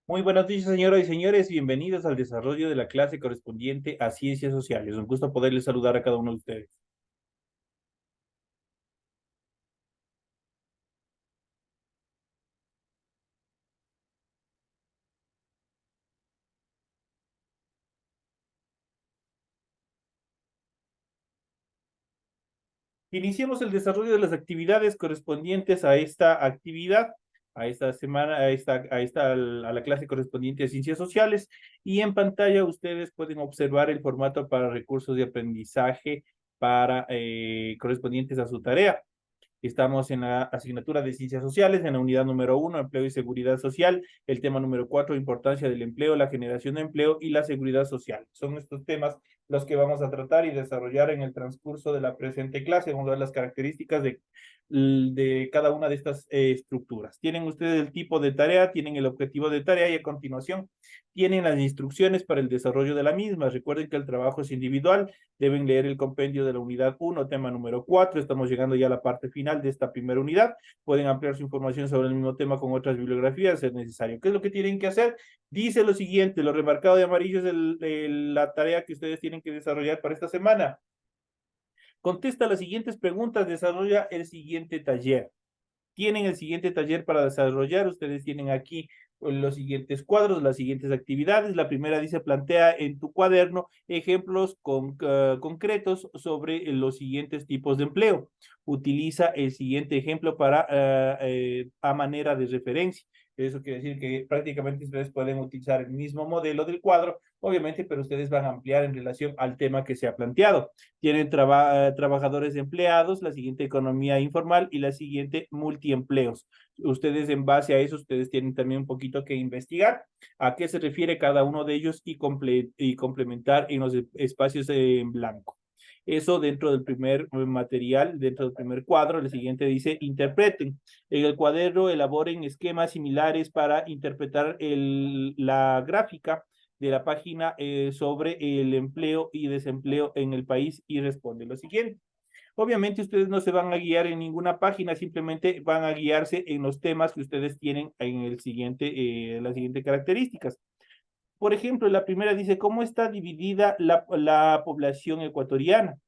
Muy buenas noches, señoras y señores. Bienvenidos al desarrollo de la clase correspondiente a Ciencias Sociales. Un gusto poderles saludar a cada uno de ustedes. Iniciemos el desarrollo de las actividades correspondientes a esta actividad, a esta semana, a la clase correspondiente a Ciencias Sociales. Y en pantalla ustedes pueden observar el formato para recursos de aprendizaje correspondientes a su tarea. Estamos en la asignatura de Ciencias Sociales, en la unidad número 1, Empleo y Seguridad Social, el tema número 4, Importancia del empleo, la generación de empleo y la seguridad social. Son estos temas los que vamos a tratar y desarrollar en el transcurso de la presente clase. Vamos a ver las características de cada una de estas estructuras. Tienen ustedes el tipo de tarea, tienen el objetivo de tarea y a continuación tienen las instrucciones para el desarrollo de la misma. Recuerden que el trabajo es individual, deben leer el compendio de la unidad 1, tema número 4. Estamos llegando ya a la parte final de esta primera unidad. Pueden ampliar su información sobre el mismo tema con otras bibliografías, si es necesario. ¿Qué es lo que tienen que hacer? Dice lo siguiente, lo remarcado de amarillo es la tarea que ustedes tienen que desarrollar para esta semana. Contesta las siguientes preguntas, desarrolla el siguiente taller. Tienen el siguiente taller para desarrollar. Ustedes tienen aquí los siguientes cuadros, las siguientes actividades. La primera dice, plantea en tu cuaderno ejemplos concretos sobre los siguientes tipos de empleo. Utiliza el siguiente ejemplo a manera de referencia. Eso quiere decir que prácticamente ustedes pueden utilizar el mismo modelo del cuadro, obviamente, pero ustedes van a ampliar en relación al tema que se ha planteado. Tienen trabajadores empleados, la siguiente economía informal y la siguiente multiempleos. Ustedes en base a eso, ustedes tienen también un poquito que investigar a qué se refiere cada uno de ellos y complementar en los espacios en blanco. Eso dentro del primer material, dentro del primer cuadro. El siguiente dice, interpreten. En el cuaderno elaboren esquemas similares para interpretar la gráfica de la página sobre el empleo y desempleo en el país y responde lo siguiente. Obviamente ustedes no se van a guiar en ninguna página, simplemente van a guiarse en los temas que ustedes tienen en las siguientes características. Por ejemplo, la primera dice, ¿cómo está dividida la población ecuatoriana?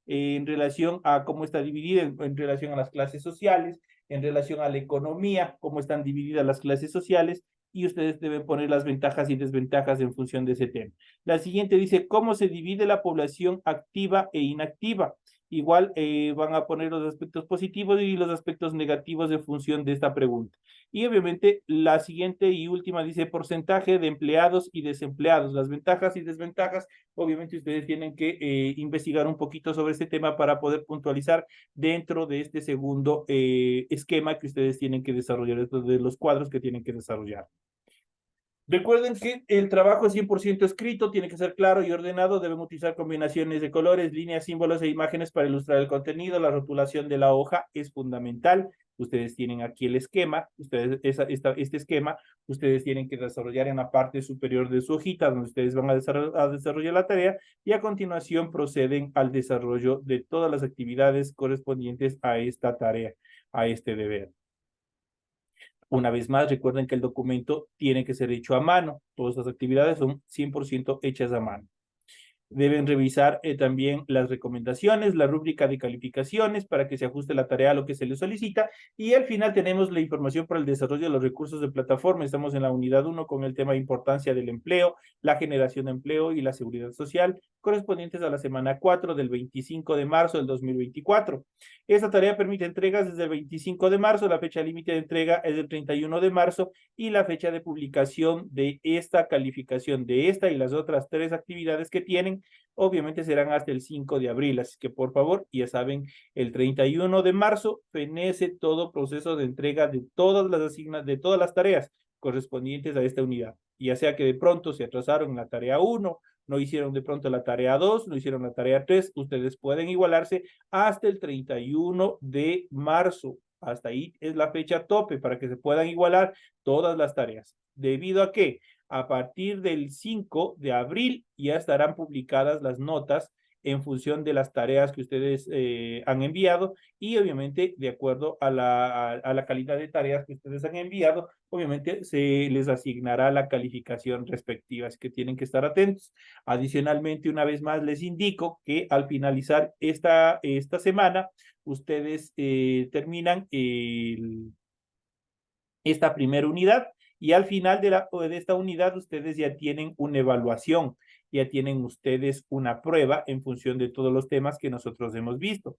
En relación a cómo está dividida, en relación a las clases sociales, en relación a la economía, cómo están divididas las clases sociales, y ustedes deben poner las ventajas y desventajas en función de ese tema. La siguiente dice, ¿cómo se divide la población activa e inactiva? Igual van a poner los aspectos positivos y los aspectos negativos en función de esta pregunta. Y obviamente la siguiente y última dice porcentaje de empleados y desempleados, las ventajas y desventajas. Obviamente ustedes tienen que investigar un poquito sobre este tema para poder puntualizar dentro de este segundo esquema que ustedes tienen que desarrollar, estos de los cuadros que tienen que desarrollar. Recuerden que el trabajo es 100% escrito, tiene que ser claro y ordenado, deben utilizar combinaciones de colores, líneas, símbolos e imágenes para ilustrar el contenido. La rotulación de la hoja es fundamental. Ustedes tienen aquí el esquema, este esquema, ustedes tienen que desarrollar en la parte superior de su hojita, donde ustedes van a desarrollar la tarea, y a continuación proceden al desarrollo de todas las actividades correspondientes a esta tarea, a este deber. Una vez más, recuerden que el documento tiene que ser hecho a mano. Todas las actividades son 100% hechas a mano. Deben revisar también las recomendaciones, la rúbrica de calificaciones para que se ajuste la tarea a lo que se les solicita. Y al final tenemos la información para el desarrollo de los recursos de plataforma. Estamos en la unidad 1 con el tema de importancia del empleo, la generación de empleo y la seguridad social, correspondientes a la semana 4 del 25 de marzo del 2024. Esta tarea permite entregas desde el 25 de marzo, la fecha límite de entrega es el 31 de marzo y la fecha de publicación de esta calificación de esta y las otras 3 actividades que tienen obviamente serán hasta el 5 de abril, así que por favor, ya saben, el 31 de marzo fenece todo proceso de entrega de todas las tareas correspondientes a esta unidad, ya sea que de pronto se atrasaron en la tarea 1, no hicieron de pronto la tarea 2, no hicieron la tarea 3, ustedes pueden igualarse hasta el 31 de marzo. Hasta ahí es la fecha tope para que se puedan igualar todas las tareas. ¿Debido a qué? A partir del 5 de abril ya estarán publicadas las notas en función de las tareas que ustedes han enviado y obviamente de acuerdo a la calidad de tareas que ustedes han enviado, obviamente se les asignará la calificación respectiva, así que tienen que estar atentos. Adicionalmente, una vez más les indico que al finalizar esta semana, ustedes terminan esta primera unidad y al final de esta unidad ustedes ya tienen una evaluación, ya tienen ustedes una prueba en función de todos los temas que nosotros hemos visto.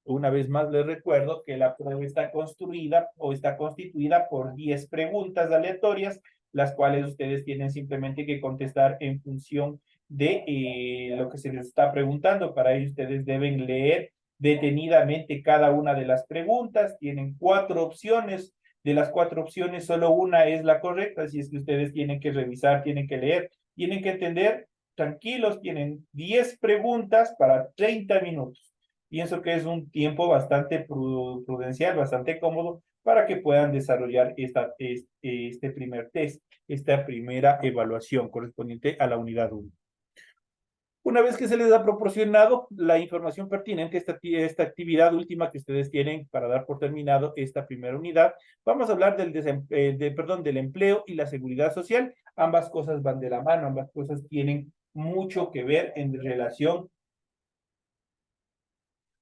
Una vez más les recuerdo que la prueba está construida o está constituida por 10 preguntas aleatorias, las cuales ustedes tienen simplemente que contestar en función de lo que se les está preguntando. Para ello ustedes deben leer detenidamente cada una de las preguntas. Tienen 4 opciones. De las 4 opciones, solo una es la correcta. Así es que ustedes tienen que revisar, tienen que leer, tienen que entender. Tranquilos, tienen 10 preguntas para 30 minutos. Pienso que es un tiempo bastante prudencial, bastante cómodo para que puedan desarrollar este primer test, esta primera evaluación correspondiente a la unidad 1. Una vez que se les ha proporcionado la información pertinente, esta actividad última que ustedes tienen para dar por terminado esta primera unidad, vamos a hablar del empleo y la seguridad social. Ambas cosas van de la mano, ambas cosas tienen mucho que ver en relación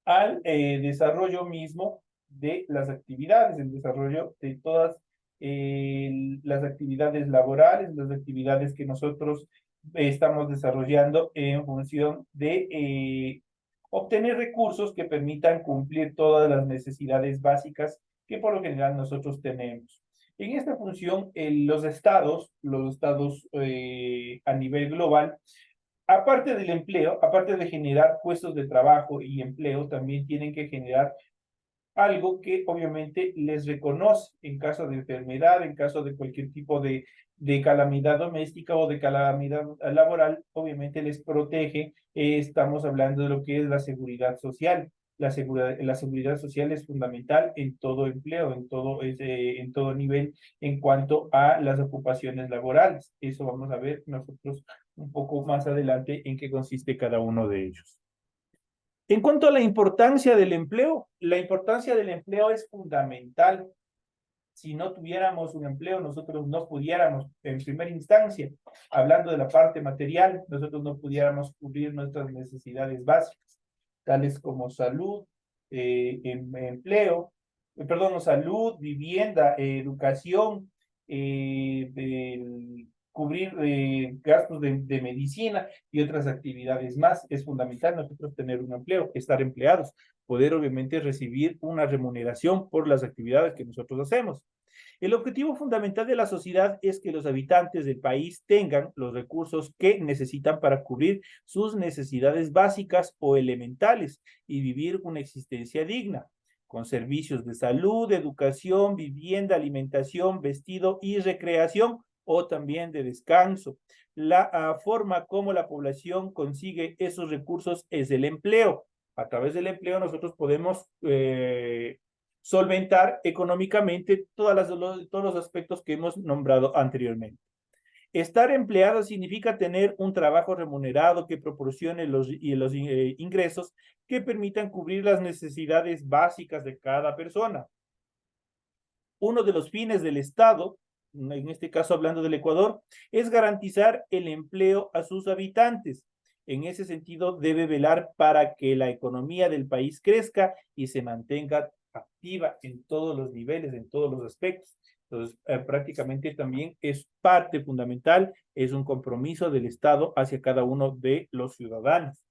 al desarrollo mismo de las actividades, el desarrollo de todas las actividades laborales, las actividades que nosotros estamos desarrollando en función de obtener recursos que permitan cumplir todas las necesidades básicas que por lo general nosotros tenemos. En esta función, los estados a nivel global, aparte del empleo, aparte de generar puestos de trabajo y empleo, también tienen que generar algo que obviamente les reconoce en caso de enfermedad, en caso de cualquier tipo de calamidad doméstica o de calamidad laboral, obviamente les protege. Estamos hablando de lo que es la seguridad social. La seguridad social es fundamental en todo empleo, en todo nivel, en cuanto a las ocupaciones laborales. Eso vamos a ver nosotros un poco más adelante en qué consiste cada uno de ellos. En cuanto a la importancia del empleo, la importancia del empleo es fundamental. Si no tuviéramos un empleo, nosotros no pudiéramos, en primera instancia, hablando de la parte material, nosotros no pudiéramos cubrir nuestras necesidades básicas, tales como salud, empleo, salud, vivienda, educación, cubrir gastos de medicina y otras actividades más. Es fundamental nosotros tener un empleo, estar empleados, poder obviamente recibir una remuneración por las actividades que nosotros hacemos. El objetivo fundamental de la sociedad es que los habitantes del país tengan los recursos que necesitan para cubrir sus necesidades básicas o elementales y vivir una existencia digna, con servicios de salud, educación, vivienda, alimentación, vestido y recreación, o también de descanso. La forma como la población consigue esos recursos es el empleo. A través del empleo nosotros podemos solventar económicamente todos los aspectos que hemos nombrado anteriormente. Estar empleado significa tener un trabajo remunerado que proporcione los ingresos que permitan cubrir las necesidades básicas de cada persona. Uno de los fines del Estado, en este caso hablando del Ecuador, es garantizar el empleo a sus habitantes. En ese sentido, debe velar para que la economía del país crezca y se mantenga activa en todos los niveles, en todos los aspectos. Entonces, prácticamente también es parte fundamental, es un compromiso del Estado hacia cada uno de los ciudadanos.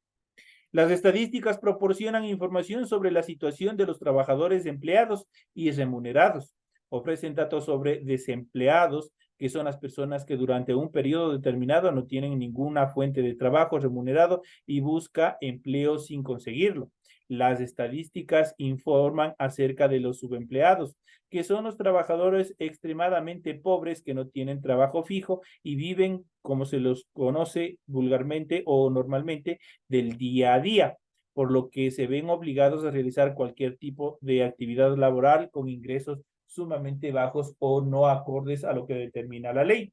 Las estadísticas proporcionan información sobre la situación de los trabajadores empleados y remunerados. Ofrecen datos sobre desempleados, que son las personas que durante un periodo determinado no tienen ninguna fuente de trabajo remunerado y busca empleo sin conseguirlo. Las estadísticas informan acerca de los subempleados, que son los trabajadores extremadamente pobres que no tienen trabajo fijo y viven, como se los conoce vulgarmente o normalmente, del día a día, por lo que se ven obligados a realizar cualquier tipo de actividad laboral con ingresos sumamente bajos o no acordes a lo que determina la ley.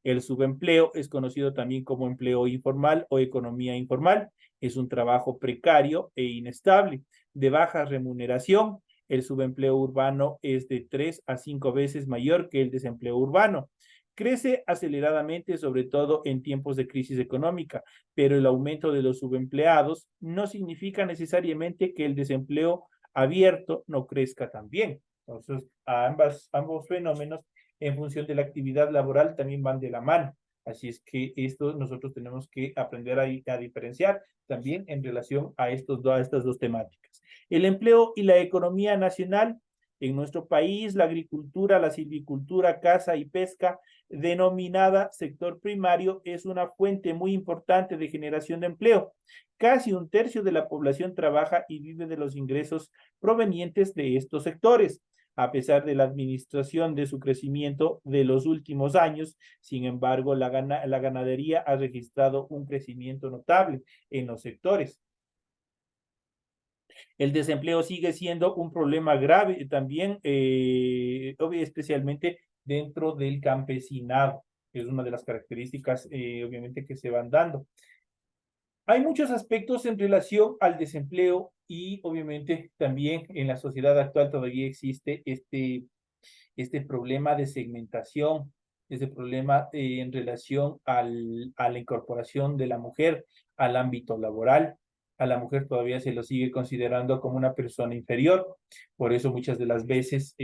El subempleo es conocido también como empleo informal o economía informal Es un trabajo precario e inestable, de baja remuneración. El subempleo urbano es de 3 a 5 veces mayor que el desempleo urbano. Crece aceleradamente, sobre todo en tiempos de crisis económica, pero el aumento de los subempleados no significa necesariamente que el desempleo abierto no crezca también. Entonces, ambos fenómenos, en función de la actividad laboral, también van de la mano. Así es que esto nosotros tenemos que aprender a diferenciar también en relación a estas dos temáticas. El empleo y la economía nacional. En nuestro país, la agricultura, la silvicultura, caza y pesca, denominada sector primario, es una fuente muy importante de generación de empleo. Casi un tercio de la población trabaja y vive de los ingresos provenientes de estos sectores. A pesar de la administración de su crecimiento de los últimos años, sin embargo, la ganadería ha registrado un crecimiento notable en los sectores. El desempleo sigue siendo un problema grave también, especialmente dentro del campesinado. Es una de las características, obviamente, que se van dando. Hay muchos aspectos en relación al desempleo y obviamente también en la sociedad actual todavía existe este problema de segmentación, este problema en relación a la incorporación de la mujer al ámbito laboral. A la mujer todavía se lo sigue considerando como una persona inferior. Por eso muchas de las veces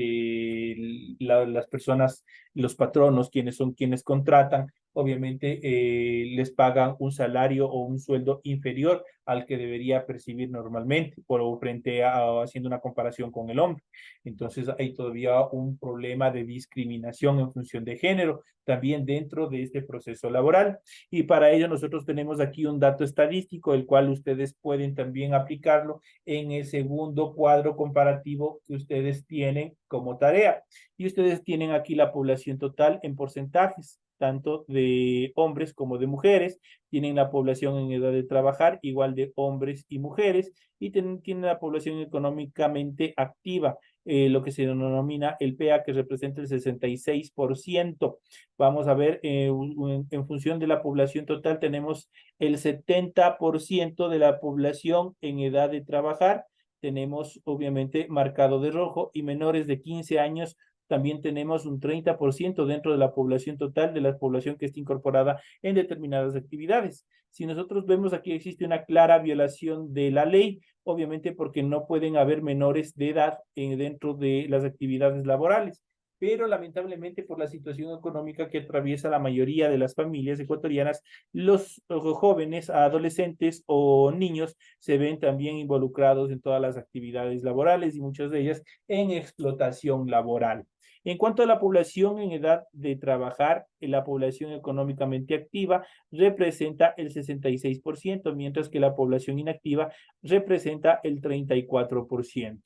las personas, los patronos, quienes contratan, obviamente les pagan un salario o un sueldo inferior al que debería percibir normalmente, por frente a haciendo una comparación con el hombre. Entonces hay todavía un problema de discriminación en función de género también dentro de este proceso laboral. Y para ello nosotros tenemos aquí un dato estadístico, el cual ustedes pueden también aplicarlo en el segundo cuadro comparativo que ustedes tienen como tarea. Y ustedes tienen aquí la población total en porcentajes, tanto de hombres como de mujeres. Tienen la población en edad de trabajar, igual de hombres y mujeres, y tienen la población económicamente activa, lo que se denomina el PA, que representa el 66%. Vamos a ver, en función de la población total, tenemos el 70% de la población en edad de trabajar. Tenemos obviamente marcado de rojo, y menores de 15 años también tenemos un 30% dentro de la población total, de la población que está incorporada en determinadas actividades. Si nosotros vemos aquí, existe una clara violación de la ley, obviamente porque no pueden haber menores de edad dentro de las actividades laborales. Pero lamentablemente, por la situación económica que atraviesa la mayoría de las familias ecuatorianas, los jóvenes, adolescentes o niños se ven también involucrados en todas las actividades laborales, y muchas de ellas en explotación laboral. En cuanto a la población en edad de trabajar, la población económicamente activa representa el 66%, mientras que la población inactiva representa el 34%.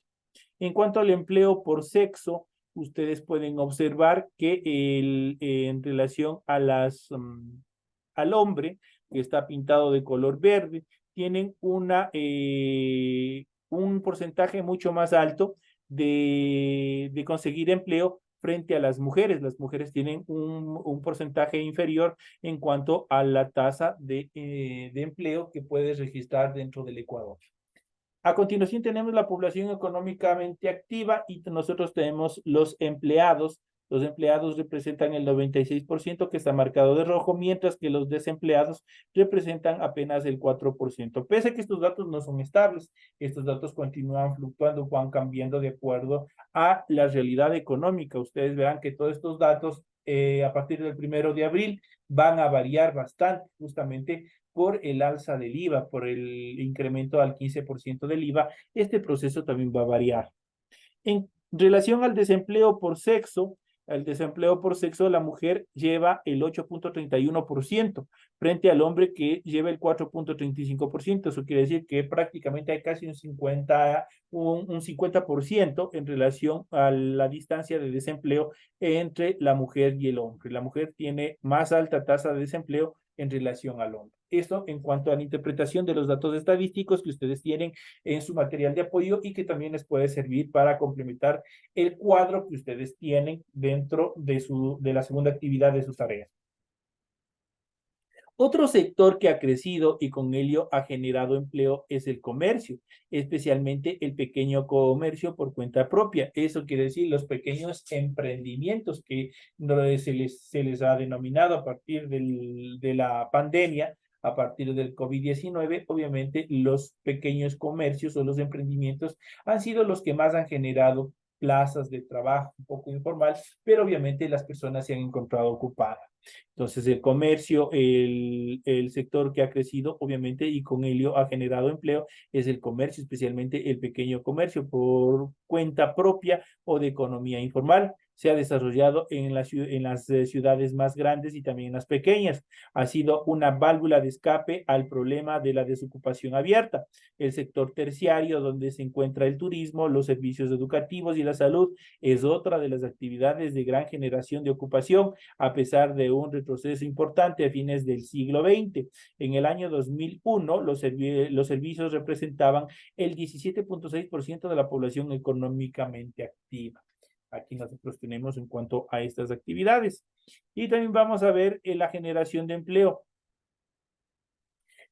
En cuanto al empleo por sexo, ustedes pueden observar que en relación a al hombre, que está pintado de color verde, tienen un porcentaje mucho más alto de conseguir empleo frente a las mujeres. Las mujeres tienen un porcentaje inferior en cuanto a la tasa de empleo que puedes registrar dentro del Ecuador. A continuación tenemos la población económicamente activa, y nosotros tenemos los empleados. Los empleados representan el 96%, que está marcado de rojo, mientras que los desempleados representan apenas el 4%. Pese a que estos datos no son estables, estos datos continúan fluctuando, van cambiando de acuerdo a la realidad económica. Ustedes verán que todos estos datos a partir del 1 de abril van a variar bastante, justamente por el alza del IVA, por el incremento al 15% del IVA. Este proceso también va a variar. En relación al desempleo por sexo, la mujer lleva el 8.31% frente al hombre, que lleva el 4.35%. Eso quiere decir que prácticamente hay casi un 50% en relación a la distancia de desempleo entre la mujer y el hombre. La mujer tiene más alta tasa de desempleo en relación al hombre. Esto en cuanto a la interpretación de los datos estadísticos que ustedes tienen en su material de apoyo, y que también les puede servir para complementar el cuadro que ustedes tienen dentro de la segunda actividad de sus tareas. Otro sector que ha crecido y con ello ha generado empleo es el comercio, especialmente el pequeño comercio por cuenta propia. Eso quiere decir los pequeños emprendimientos que se les ha denominado a partir de la pandemia, a partir del COVID-19. Obviamente los pequeños comercios o los emprendimientos han sido los que más han generado plazas de trabajo un poco informal, pero obviamente las personas se han encontrado ocupadas. Entonces, el comercio, el sector que ha crecido, obviamente, y con ello ha generado empleo, es el comercio, especialmente el pequeño comercio por cuenta propia o de economía informal. Se ha desarrollado en las ciudades más grandes y también en las pequeñas. Ha sido una válvula de escape al problema de la desocupación abierta. El sector terciario, donde se encuentra el turismo, los servicios educativos y la salud, es otra de las actividades de gran generación de ocupación a pesar de un retroceso importante a fines del siglo XX. En el año 2001, los servicios representaban el 17.6% de la población económicamente activa. Aquí nosotros tenemos en cuanto a estas actividades. Y también vamos a ver la generación de empleo.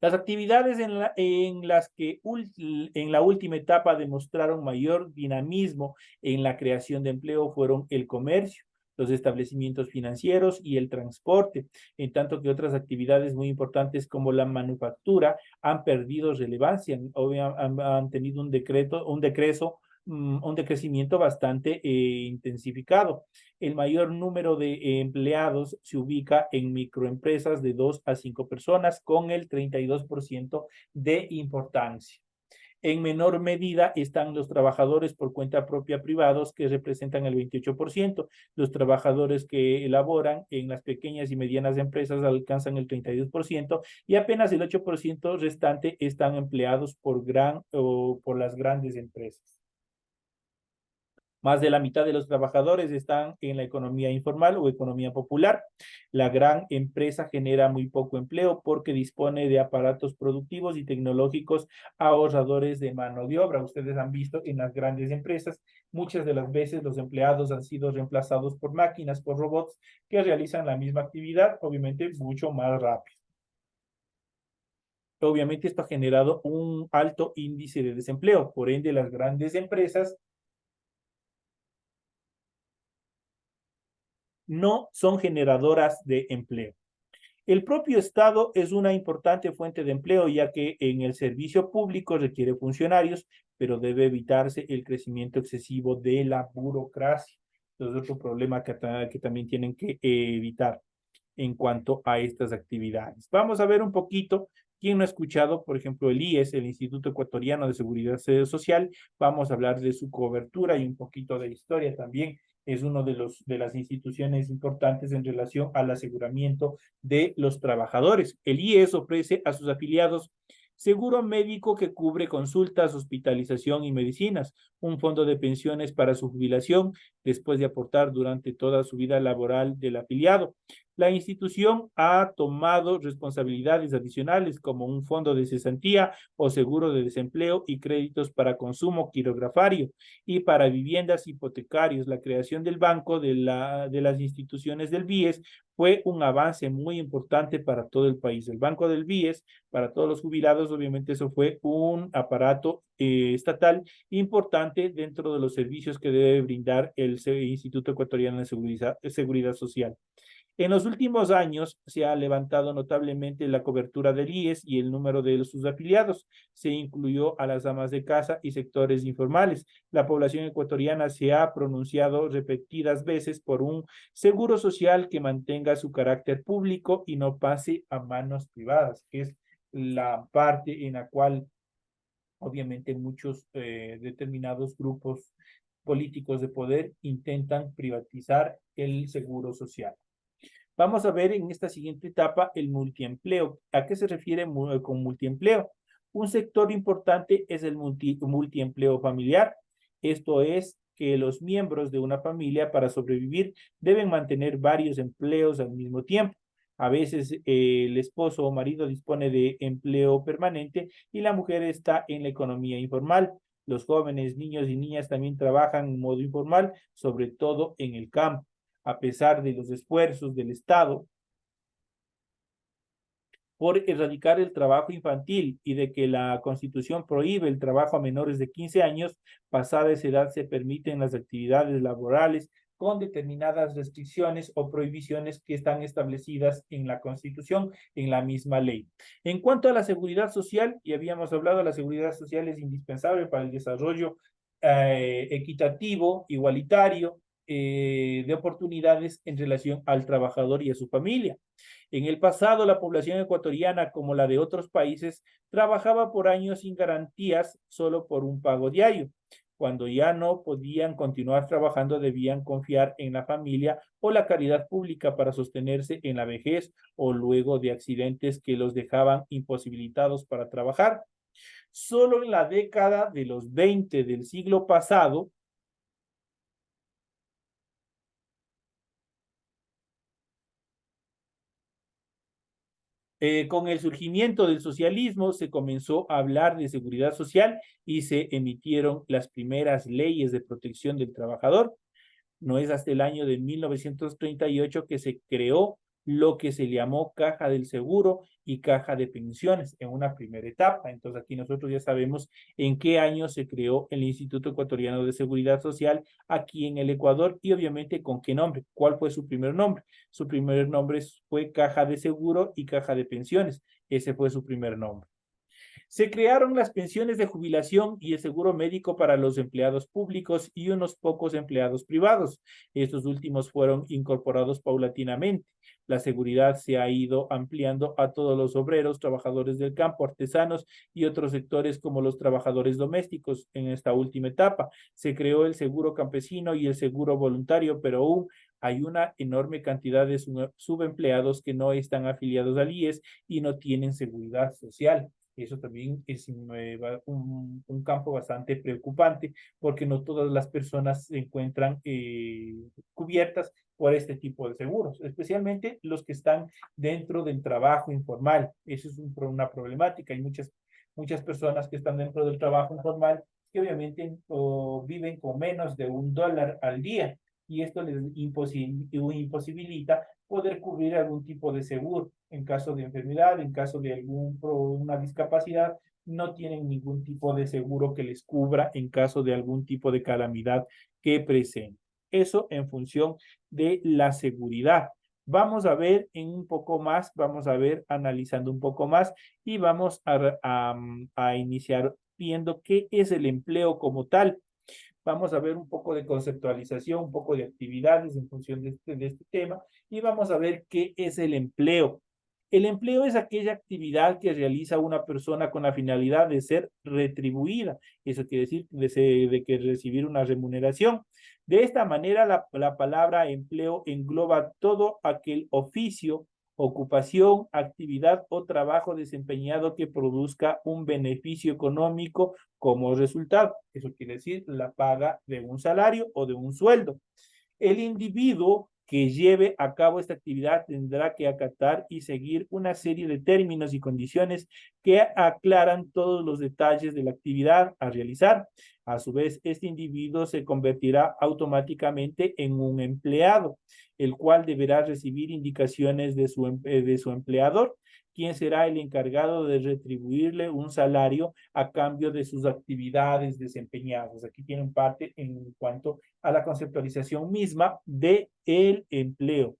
Las actividades las que en la última etapa demostraron mayor dinamismo en la creación de empleo fueron el comercio, los establecimientos financieros y el transporte, en tanto que otras actividades muy importantes como la manufactura han perdido relevancia, han tenido un decrecimiento bastante intensificado. El mayor número de empleados se ubica en microempresas de 2 a 5 personas con el 32% de importancia. En menor medida están los trabajadores por cuenta propia privados, que representan el 28%. Los trabajadores que elaboran en las pequeñas y medianas empresas alcanzan el 32% y apenas el 8% restante están empleados por las grandes empresas. Más de la mitad de los trabajadores están en la economía informal o economía popular. La gran empresa genera muy poco empleo porque dispone de aparatos productivos y tecnológicos ahorradores de mano de obra. Ustedes han visto en las grandes empresas, muchas de las veces los empleados han sido reemplazados por máquinas, por robots que realizan la misma actividad, obviamente mucho más rápido. Obviamente esto ha generado un alto índice de desempleo. Por ende, las grandes empresas no son generadoras de empleo. El propio Estado es una importante fuente de empleo, ya que en el servicio público requiere funcionarios, pero debe evitarse el crecimiento excesivo de la burocracia. Entonces, otro problema que también tienen que evitar en cuanto a estas actividades. Vamos a ver un poquito. ¿Quién no ha escuchado, por ejemplo, el IES, el Instituto Ecuatoriano de Seguridad Social? Vamos a hablar de su cobertura y un poquito de historia también. Es uno de las instituciones importantes en relación al aseguramiento de los trabajadores. El IES ofrece a sus afiliados seguro médico que cubre consultas, hospitalización y medicinas, un fondo de pensiones para su jubilación después de aportar durante toda su vida laboral del afiliado. La institución ha tomado responsabilidades adicionales como un fondo de cesantía o seguro de desempleo y créditos para consumo quirografario y para viviendas hipotecarios. La creación del banco de las instituciones del BIES fue un avance muy importante para todo el país. El banco del BIES, para todos los jubilados, obviamente eso fue un aparato estatal importante dentro de los servicios que debe brindar el Instituto Ecuatoriano de Seguridad Social. En los últimos años se ha levantado notablemente la cobertura del IES y el número de sus afiliados. Se incluyó a las amas de casa y sectores informales. La población ecuatoriana se ha pronunciado repetidas veces por un seguro social que mantenga su carácter público y no pase a manos privadas, que es la parte en la cual obviamente muchos determinados grupos políticos de poder intentan privatizar el seguro social. Vamos a ver en esta siguiente etapa el multiempleo. ¿A qué se refiere con multiempleo? Un sector importante es el multiempleo familiar. Esto es que los miembros de una familia para sobrevivir deben mantener varios empleos al mismo tiempo. A veces el esposo o marido dispone de empleo permanente y la mujer está en la economía informal. Los jóvenes, niños y niñas también trabajan en modo informal, sobre todo en el campo. A pesar de los esfuerzos del Estado por erradicar el trabajo infantil y de que la Constitución prohíbe el trabajo a menores de 15 años, pasada esa edad se permiten las actividades laborales con determinadas restricciones o prohibiciones que están establecidas en la Constitución, en la misma ley. En cuanto a la seguridad social, ya habíamos hablado, la seguridad social es indispensable para el desarrollo equitativo, igualitario, de oportunidades en relación al trabajador y a su familia. En el pasado, la población ecuatoriana, como la de otros países, trabajaba por años sin garantías, solo por un pago diario. Cuando ya no podían continuar trabajando, debían confiar en la familia o la caridad pública para sostenerse en la vejez o luego de accidentes que los dejaban imposibilitados para trabajar. Solo en la década de los 20 del siglo pasado, con el surgimiento del socialismo se comenzó a hablar de seguridad social y se emitieron las primeras leyes de protección del trabajador. No es hasta el año de 1938 que se creó lo que se llamó Caja del Seguro y Caja de Pensiones en una primera etapa. Entonces aquí nosotros ya sabemos en qué año se creó el Instituto Ecuatoriano de Seguridad Social aquí en el Ecuador y obviamente con qué nombre, cuál fue su primer nombre. Su primer nombre fue Caja de Seguro y Caja de Pensiones. Ese fue su primer nombre. Se crearon las pensiones de jubilación y el seguro médico para los empleados públicos y unos pocos empleados privados. Estos últimos fueron incorporados paulatinamente. La seguridad se ha ido ampliando a todos los obreros, trabajadores del campo, artesanos y otros sectores como los trabajadores domésticos. En esta última etapa se creó el seguro campesino y el seguro voluntario, pero aún hay una enorme cantidad de subempleados que no están afiliados al IES y no tienen seguridad social. Eso también es un campo bastante preocupante porque no todas las personas se encuentran cubiertas por este tipo de seguros, especialmente los que están dentro del trabajo informal. Eso es una problemática. Hay muchas personas que están dentro del trabajo informal que obviamente viven con menos de $1 al día y esto les imposibilita poder cubrir algún tipo de seguro en caso de enfermedad, en caso de una discapacidad, no tienen ningún tipo de seguro que les cubra en caso de algún tipo de calamidad que presente. Eso en función de la seguridad. Vamos a ver en un poco más, vamos a ver analizando un poco más y vamos a iniciar viendo qué es el empleo como tal. Vamos a ver un poco de conceptualización, un poco de actividades en función de este tema y vamos a ver qué es el empleo. El empleo es aquella actividad que realiza una persona con la finalidad de ser retribuida. Eso quiere decir de que recibir una remuneración. De esta manera, la palabra empleo engloba todo aquel oficio, ocupación, actividad o trabajo desempeñado que produzca un beneficio económico como resultado. Eso quiere decir la paga de un salario o de un sueldo. El individuo que lleve a cabo esta actividad tendrá que acatar y seguir una serie de términos y condiciones que aclaran todos los detalles de la actividad a realizar. A su vez, este individuo se convertirá automáticamente en un empleado, el cual deberá recibir indicaciones de su empleador, quien será el encargado de retribuirle un salario a cambio de sus actividades desempeñadas. Aquí tienen parte en cuanto a la conceptualización misma del empleo.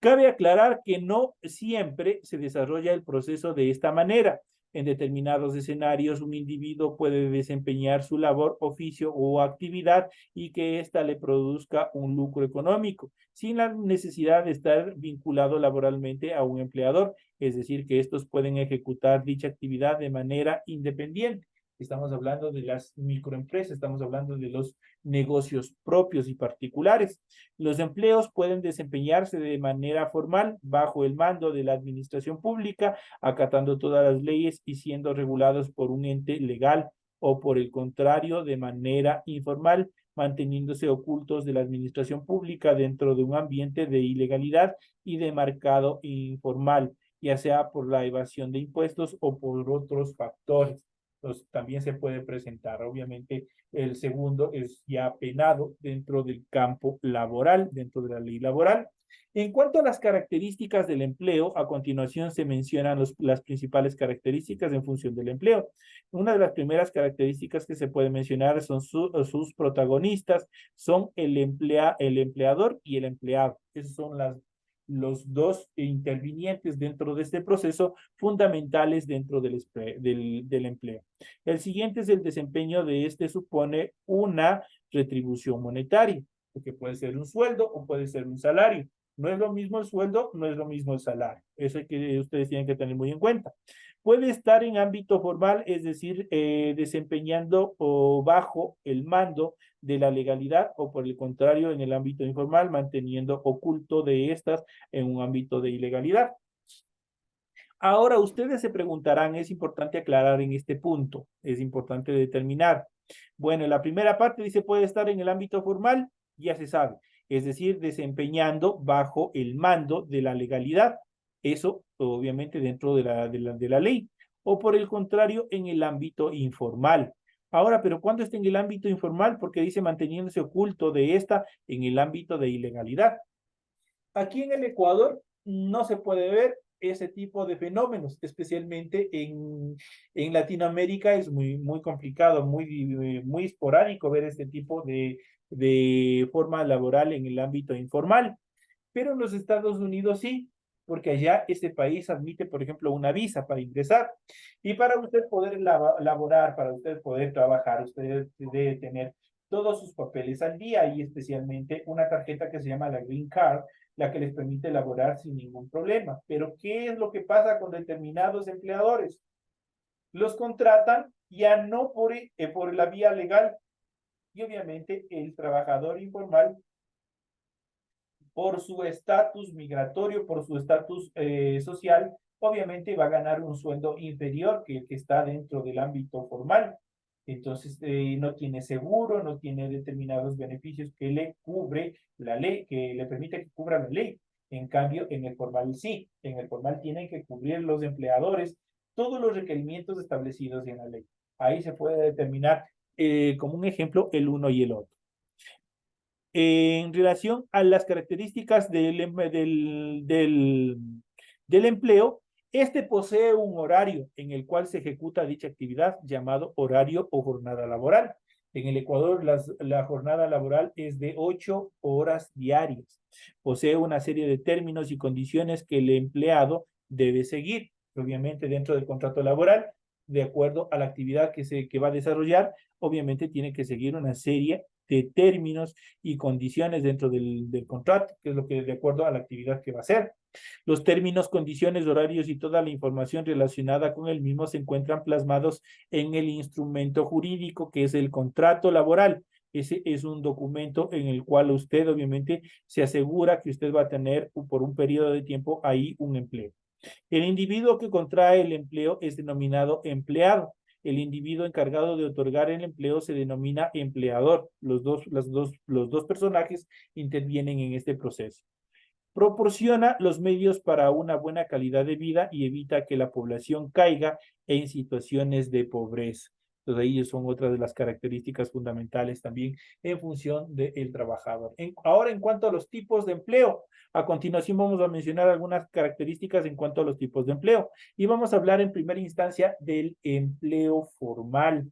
Cabe aclarar que no siempre se desarrolla el proceso de esta manera. En determinados escenarios, un individuo puede desempeñar su labor, oficio o actividad y que ésta le produzca un lucro económico, sin la necesidad de estar vinculado laboralmente a un empleador, es decir, que estos pueden ejecutar dicha actividad de manera independiente. Estamos hablando de las microempresas, estamos hablando de los negocios propios y particulares. Los empleos pueden desempeñarse de manera formal bajo el mando de la administración pública, acatando todas las leyes y siendo regulados por un ente legal o por el contrario, de manera informal, manteniéndose ocultos de la administración pública dentro de un ambiente de ilegalidad y de mercado informal, ya sea por la evasión de impuestos o por otros factores. Entonces, también se puede presentar, obviamente, el segundo es ya penado dentro del campo laboral, dentro de la ley laboral. En cuanto a las características del empleo, a continuación se mencionan las principales características en función del empleo. Una de las primeras características que se puede mencionar son sus protagonistas, son el empleador y el empleado. Esos son los dos intervinientes dentro de este proceso fundamentales dentro del empleo. El siguiente es el desempeño de este supone una retribución monetaria, que puede ser un sueldo o puede ser un salario. No es lo mismo el sueldo, no es lo mismo el salario. Eso es que ustedes tienen que tener muy en cuenta. Puede estar en ámbito formal, es decir, desempeñando o bajo el mando de la legalidad o por el contrario en el ámbito informal, manteniendo oculto de estas en un ámbito de ilegalidad. Ahora ustedes se preguntarán, es importante aclarar en este punto, es importante determinar. Bueno, la primera parte dice puede estar en el ámbito formal, ya se sabe, es decir, desempeñando bajo el mando de la legalidad. Eso obviamente dentro de la ley. O por el contrario, en el ámbito informal. Ahora, pero ¿cuándo está en el ámbito informal? Porque dice manteniéndose oculto de esta en el ámbito de ilegalidad. Aquí en el Ecuador no se puede ver ese tipo de fenómenos, especialmente en Latinoamérica es muy complicado, muy esporádico ver este tipo de forma laboral en el ámbito informal. Pero en los Estados Unidos sí, porque allá este país admite, por ejemplo, una visa para ingresar. Y para usted poder laborar, para usted poder trabajar, usted debe tener todos sus papeles al día y especialmente una tarjeta que se llama la Green Card, la que les permite laborar sin ningún problema. Pero ¿qué es lo que pasa con determinados empleadores? Los contratan ya no por la vía legal y obviamente el trabajador informal por su estatus migratorio, por su estatus social, obviamente va a ganar un sueldo inferior que el que está dentro del ámbito formal. Entonces, no tiene seguro, no tiene determinados beneficios que le cubre la ley, que le permite que cubra la ley. En cambio, en el formal sí, en el formal tienen que cubrir los empleadores todos los requerimientos establecidos en la ley. Ahí se puede determinar como un ejemplo el uno y el otro. En relación a las características del empleo, este posee un horario en el cual se ejecuta dicha actividad llamado horario o jornada laboral. En el Ecuador la jornada laboral es de 8 horas diarias. Posee una serie de términos y condiciones que el empleado debe seguir, obviamente dentro del contrato laboral, de acuerdo a la actividad que va a desarrollar, obviamente tiene que seguir una serie de términos y condiciones dentro del contrato, que es lo que de acuerdo a la actividad que va a hacer. Los términos, condiciones, horarios y toda la información relacionada con el mismo se encuentran plasmados en el instrumento jurídico que es el contrato laboral. Ese es un documento en el cual usted obviamente se asegura que usted va a tener por un periodo de tiempo ahí un empleo. El individuo que contrae el empleo es denominado empleado. El individuo encargado de otorgar el empleo se denomina empleador. Los dos personajes intervienen en este proceso. Proporciona los medios para una buena calidad de vida y evita que la población caiga en situaciones de pobreza. Entonces, ellos son otras de las características fundamentales también en función del trabajador. Ahora, en cuanto a los tipos de empleo, a continuación vamos a mencionar algunas características en cuanto a los tipos de empleo. Y vamos a hablar en primera instancia del empleo formal.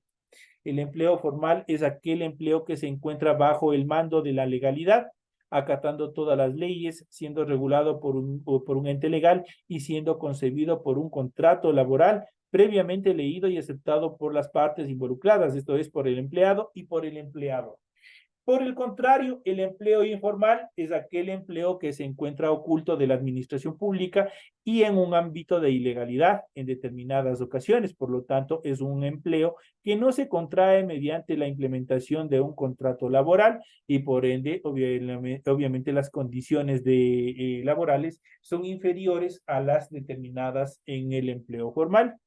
El empleo formal es aquel empleo que se encuentra bajo el mando de la legalidad, acatando todas las leyes, siendo regulado por un ente legal y siendo concebido por un contrato laboral previamente leído y aceptado por las partes involucradas, esto es, por el empleado y por el empleador. Por el contrario, el empleo informal es aquel empleo que se encuentra oculto de la administración pública y en un ámbito de ilegalidad en determinadas ocasiones. Por lo tanto, es un empleo que no se contrae mediante la implementación de un contrato laboral y por ende, obviamente las condiciones laborales son inferiores a las determinadas en el empleo formal.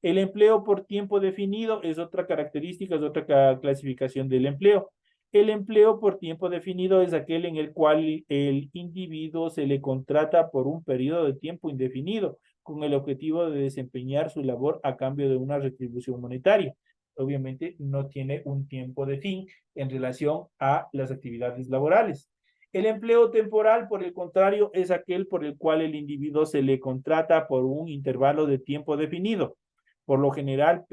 El empleo por tiempo definido es otra característica, es otra clasificación del empleo. El empleo por tiempo definido es aquel en el cual el individuo se le contrata por un periodo de tiempo indefinido con el objetivo de desempeñar su labor a cambio de una retribución monetaria. Obviamente no tiene un tiempo de fin en relación a las actividades laborales. El empleo temporal, por el contrario, es aquel por el cual el individuo se le contrata por un intervalo de tiempo definido, por lo general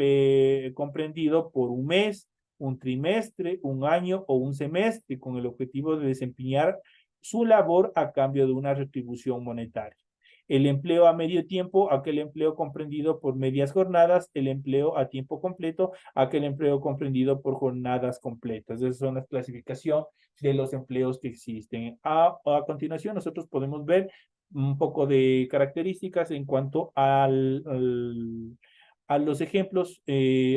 comprendido por un mes, un trimestre, un año o un semestre, con el objetivo de desempeñar su labor a cambio de una retribución monetaria. El empleo a medio tiempo, aquel empleo comprendido por medias jornadas; el empleo a tiempo completo, aquel empleo comprendido por jornadas completas. Esas son las clasificaciones de los empleos que existen. A continuación, nosotros podemos ver un poco de características en cuanto a los ejemplos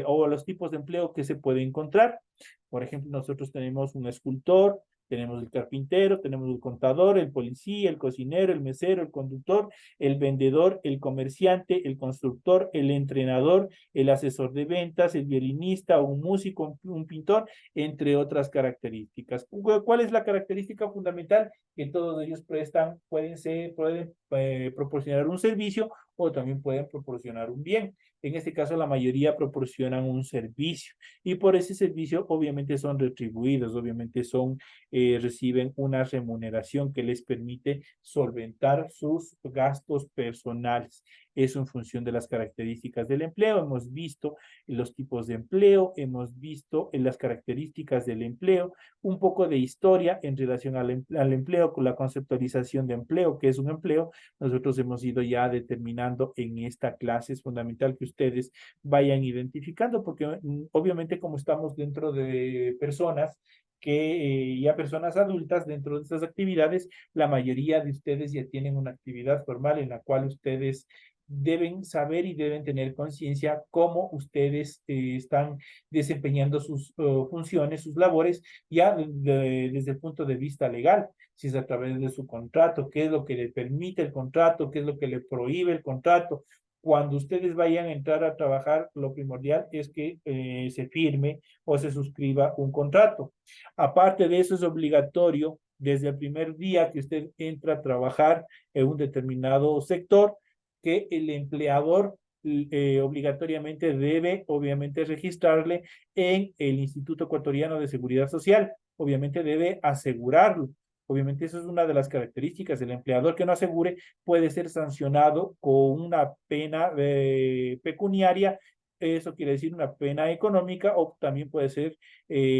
o a los tipos de empleo que se puede encontrar. Por ejemplo, nosotros tenemos un escultor, tenemos el carpintero, tenemos el contador, el policía, el cocinero, el mesero, el conductor, el vendedor, el comerciante, el constructor, el entrenador, el asesor de ventas, el violinista, un músico, un pintor, entre otras características. ¿Cuál es la característica fundamental? Que todos ellos pueden proporcionar un servicio o también pueden proporcionar un bien. En este caso, la mayoría proporcionan un servicio y por ese servicio obviamente son retribuidos, obviamente reciben una remuneración que les permite solventar sus gastos personales. Eso en función de las características del empleo. Hemos visto los tipos de empleo, hemos visto las características del empleo, un poco de historia en relación al empleo, con la conceptualización de empleo, que es un empleo. Nosotros hemos ido ya determinando en esta clase. Es fundamental que ustedes vayan identificando, porque obviamente como estamos dentro de personas ya personas adultas, dentro de estas actividades, la mayoría de ustedes ya tienen una actividad formal en la cual ustedes deben saber y deben tener conciencia cómo ustedes están desempeñando sus funciones, sus labores, ya desde el punto de vista legal, si es a través de su contrato, qué es lo que le permite el contrato, qué es lo que le prohíbe el contrato. Cuando ustedes vayan a entrar a trabajar, lo primordial es que se firme o se suscriba un contrato. Aparte de eso, es obligatorio desde el primer día que usted entra a trabajar en un determinado sector, que el empleador obligatoriamente debe, obviamente, registrarle en el Instituto Ecuatoriano de Seguridad Social. Obviamente debe asegurarlo. Obviamente, eso es una de las características. El empleador que no asegure puede ser sancionado con una pena pecuniaria. Eso quiere decir una pena económica, o también puede ser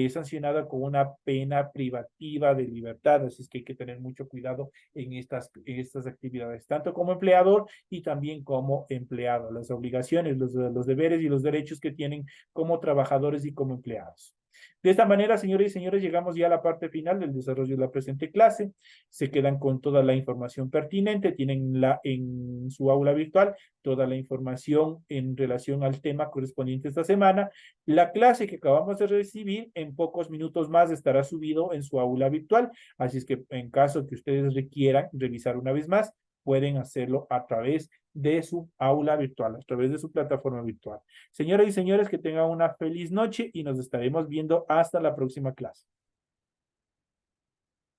sancionada con una pena privativa de libertad. Así es que hay que tener mucho cuidado en estas actividades, tanto como empleador y también como empleado. Las obligaciones, los deberes y los derechos que tienen como trabajadores y como empleados. De esta manera, señores y señores, llegamos ya a la parte final del desarrollo de la presente clase. Se quedan con toda la información pertinente, tienen en su aula virtual toda la información en relación al tema correspondiente esta semana. La clase que acabamos de recibir en pocos minutos más estará subido en su aula virtual, así es que en caso que ustedes requieran revisar una vez más, pueden hacerlo a través de su aula virtual, a través de su plataforma virtual. Señoras y señores, que tengan una feliz noche y nos estaremos viendo hasta la próxima clase.